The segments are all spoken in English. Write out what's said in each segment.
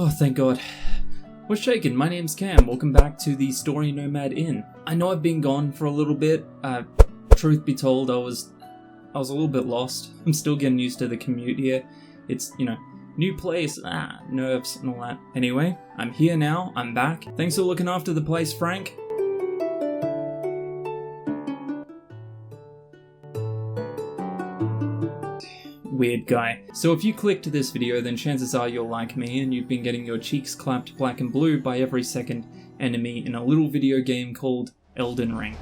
Oh, thank God. What's shaking? My name's Cam. Welcome back to the Story Nomad Inn. I know I've been gone for a little bit. Truth be told, I was a little bit lost. I'm still getting used to the commute here. It's, new place, nerves and all that. Anyway, I'm here now. I'm back. Thanks for looking after the place, Frank. Weird guy. So if you clicked this video, then chances are you're like me and you've been getting your cheeks clapped black and blue by every second enemy in a little video game called Elden Ring.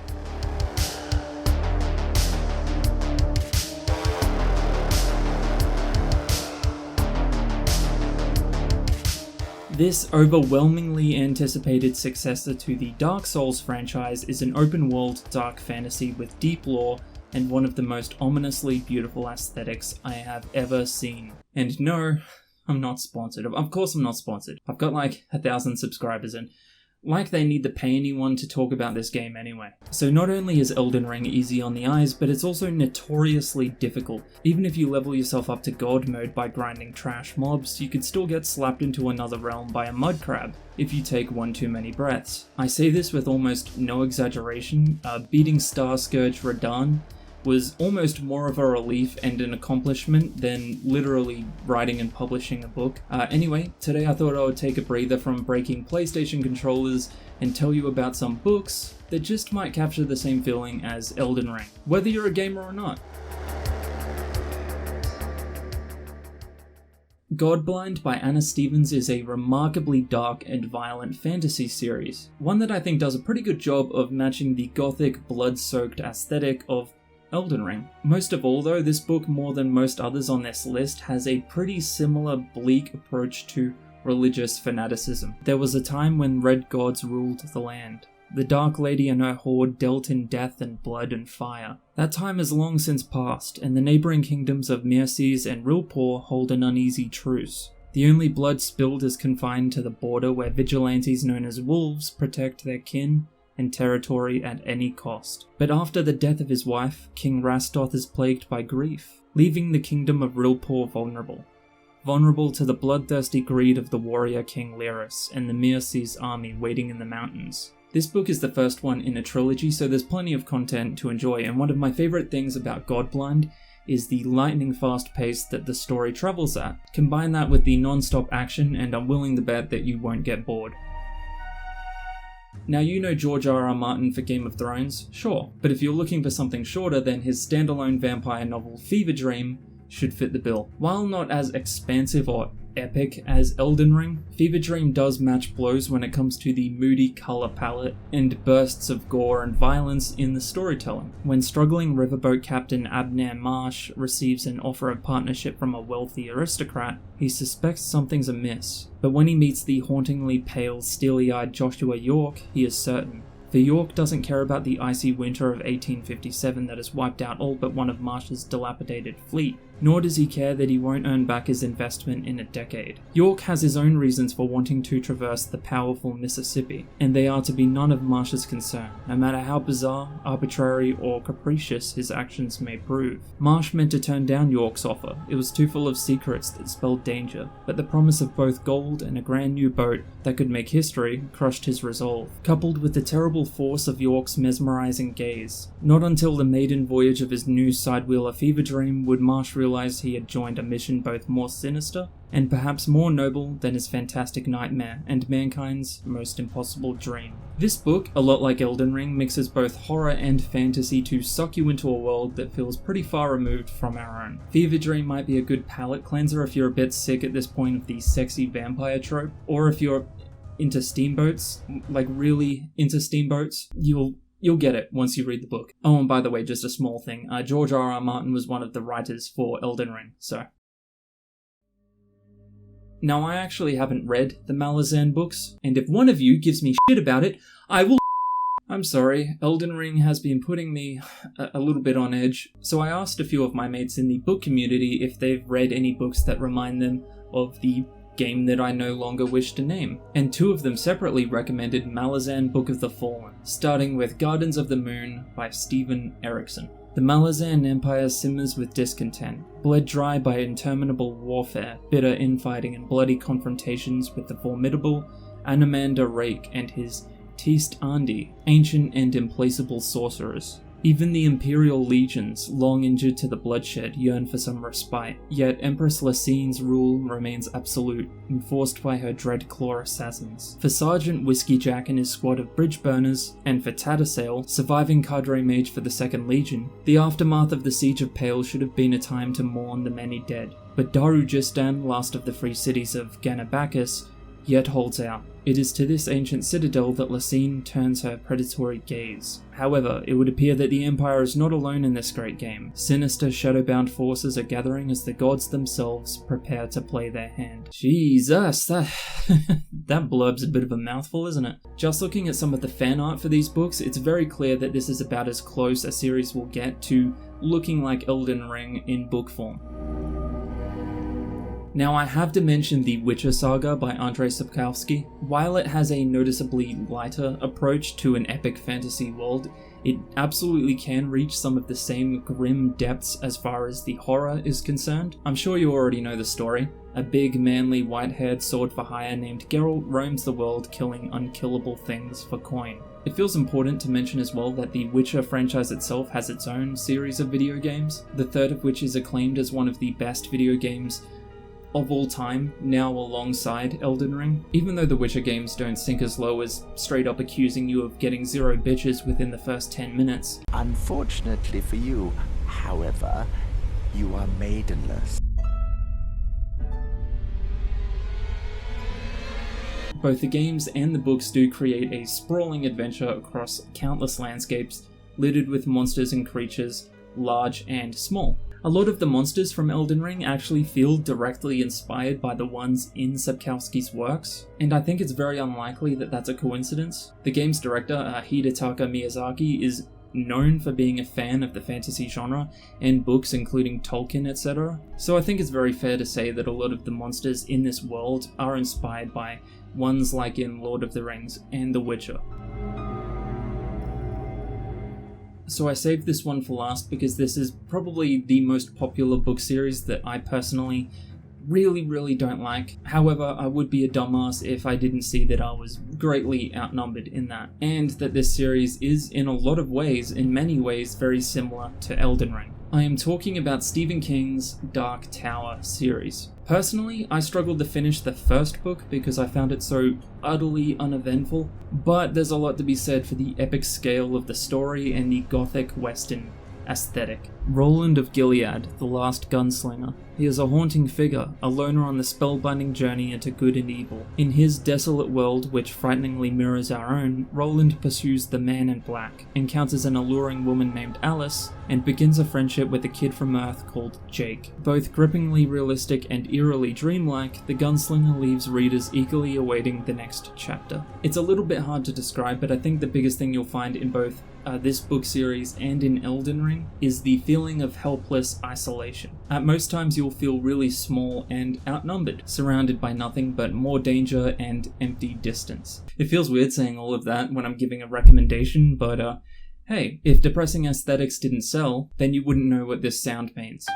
This overwhelmingly anticipated successor to the Dark Souls franchise is an open-world dark fantasy with deep lore and one of the most ominously beautiful aesthetics I have ever seen. And no, I'm not sponsored. Of course I'm not sponsored. I've got like 1,000 subscribers and like they need to pay anyone to talk about this game anyway. So not only is Elden Ring easy on the eyes, but it's also notoriously difficult. Even if you level yourself up to God mode by grinding trash mobs, you could still get slapped into another realm by a mud crab if you take one too many breaths. I say this with almost no exaggeration. Beating Star Scourge Radahn was almost more of a relief and an accomplishment than literally writing and publishing a book. Anyway, today I thought I would take a breather from breaking PlayStation controllers and tell you about some books that just might capture the same feeling as Elden Ring, whether you're a gamer or not. Godblind by Anna Stevens is a remarkably dark and violent fantasy series, one that I think does a pretty good job of matching the gothic, blood-soaked aesthetic of Elden Ring. Most of all though, this book, more than most others on this list, has a pretty similar bleak approach to religious fanaticism. There was a time when red gods ruled the land. The Dark Lady and her horde dealt in death and blood and fire. That time has long since passed, and the neighbouring kingdoms of Myrces and Rilpor hold an uneasy truce. The only blood spilled is confined to the border where vigilantes known as wolves protect their kin and territory at any cost. But after the death of his wife, King Rastoth is plagued by grief, leaving the kingdom of Rilpor vulnerable to the bloodthirsty greed of the warrior King Lyris and the Myrces army waiting in the mountains. This book is the first one in a trilogy, so there's plenty of content to enjoy, and one of my favourite things about Godblind is the lightning fast pace that the story travels at. Combine that with the non-stop action and I'm willing to bet that you won't get bored. Now you know George R.R. Martin for Game of Thrones, sure, but if you're looking for something shorter, then his standalone vampire novel Fever Dream should fit the bill. While not as expansive or epic as Elden Ring, Fever Dream does match blows when it comes to the moody colour palette and bursts of gore and violence in the storytelling. When struggling riverboat captain Abner Marsh receives an offer of partnership from a wealthy aristocrat, he suspects something's amiss, but when he meets the hauntingly pale, steely-eyed Joshua York, he is certain. For York doesn't care about the icy winter of 1857 that has wiped out all but one of Marsh's dilapidated fleet, nor does he care that he won't earn back his investment in a decade. York has his own reasons for wanting to traverse the powerful Mississippi, and they are to be none of Marsh's concern, no matter how bizarre, arbitrary, or capricious his actions may prove. Marsh meant to turn down York's offer. It was too full of secrets that spelled danger, but the promise of both gold and a brand new boat that could make history crushed his resolve, coupled with the terrible force of York's mesmerizing gaze. Not until the maiden voyage of his new sidewheeler Fever Dream would Marsh realize he had joined a mission both more sinister and perhaps more noble than his fantastic nightmare and mankind's most impossible dream. This book, a lot like Elden Ring, mixes both horror and fantasy to suck you into a world that feels pretty far removed from our own. Fever Dream might be a good palate cleanser if you're a bit sick at this point of the sexy vampire trope, or if you're into steamboats, like really into steamboats, You'll get it once you read the book. Oh, and by the way, just a small thing. George R.R. Martin was one of the writers for Elden Ring, so. Now, I actually haven't read the Malazan books, and if one of you gives me shit about it, I will. I'm sorry, Elden Ring has been putting me a little bit on edge, so I asked a few of my mates in the book community if they've read any books that remind them of the game that I no longer wish to name, and two of them separately recommended Malazan Book of the Fallen, starting with Gardens of the Moon by Stephen Erickson. The Malazan Empire simmers with discontent, bled dry by interminable warfare, bitter infighting and bloody confrontations with the formidable Anamander Rake and his Teest Andi, ancient and implacable sorcerers. Even the Imperial legions, long injured to the bloodshed, yearn for some respite, yet Empress Lassine's rule remains absolute, enforced by her dread claw assassins. For Sergeant Whiskey Jack and his squad of bridge burners, and for Tattersail, surviving cadre mage for the 2nd Legion, the aftermath of the Siege of Pale should have been a time to mourn the many dead. But Darujistan, last of the free cities of Ganabakis, yet holds out. It is to this ancient citadel that Lassine turns her predatory gaze. However, it would appear that the Empire is not alone in this great game. Sinister, shadowbound forces are gathering as the gods themselves prepare to play their hand. Jesus, that blurb's a bit of a mouthful, isn't it? Just looking at some of the fan art for these books, it's very clear that this is about as close a series will get to looking like Elden Ring in book form. Now, I have to mention The Witcher Saga by Andrzej Sapkowski. While it has a noticeably lighter approach to an epic fantasy world, it absolutely can reach some of the same grim depths as far as the horror is concerned. I'm sure you already know the story. A big, manly, white-haired sword for hire named Geralt roams the world killing unkillable things for coin. It feels important to mention as well that the Witcher franchise itself has its own series of video games, the third of which is acclaimed as one of the best video games of all time, now alongside Elden Ring. Even though the Witcher games don't sink as low as straight up accusing you of getting 0 bitches within the first 10 minutes. Unfortunately for you, however, you are maidenless. Both the games and the books do create a sprawling adventure across countless landscapes, littered with monsters and creatures, large and small. A lot of the monsters from Elden Ring actually feel directly inspired by the ones in Sapkowski's works, and I think it's very unlikely that that's a coincidence. The game's director, Hidetaka Miyazaki, is known for being a fan of the fantasy genre and books including Tolkien, etc. So I think it's very fair to say that a lot of the monsters in this world are inspired by ones like in Lord of the Rings and The Witcher. So I saved this one for last because this is probably the most popular book series that I personally really don't like. However, I would be a dumbass if I didn't see that I was greatly outnumbered in that, and that this series is in a lot of ways, in many ways, very similar to Elden Ring. I am talking about Stephen King's Dark Tower series. Personally, I struggled to finish the first book because I found it so utterly uneventful, but there's a lot to be said for the epic scale of the story and the gothic western aesthetic. Roland of Gilead, the last gunslinger. He is a haunting figure, a loner on the spellbinding journey into good and evil. In his desolate world, which frighteningly mirrors our own, Roland pursues the man in black, encounters an alluring woman named Alice, and begins a friendship with a kid from Earth called Jake. Both grippingly realistic and eerily dreamlike, the gunslinger leaves readers eagerly awaiting the next chapter. It's a little bit hard to describe, but I think the biggest thing you'll find in both this book series and in Elden Ring is the feeling of helpless isolation. At most times you'll feel really small and outnumbered, surrounded by nothing but more danger and empty distance. It feels weird saying all of that when I'm giving a recommendation, but hey, if depressing aesthetics didn't sell, then you wouldn't know what this sound means.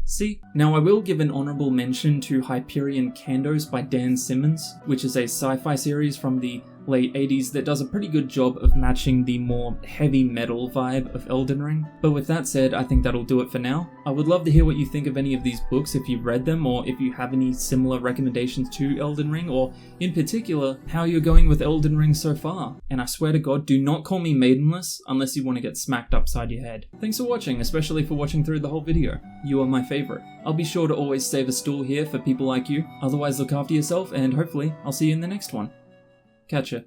See? Now I will give an honourable mention to Hyperion Candos by Dan Simmons, which is a sci-fi series from the late 80s that does a pretty good job of matching the more heavy metal vibe of Elden Ring. But with that said, I think that'll do it for now. I would love to hear what you think of any of these books if you've read them, or if you have any similar recommendations to Elden Ring, or in particular, how you're going with Elden Ring so far. And I swear to God, do not call me maidenless unless you want to get smacked upside your head. Thanks for watching, especially for watching through the whole video. You are my favourite. I'll be sure to always save a stool here for people like you. Otherwise, look after yourself, and hopefully I'll see you in the next one. Catch ya.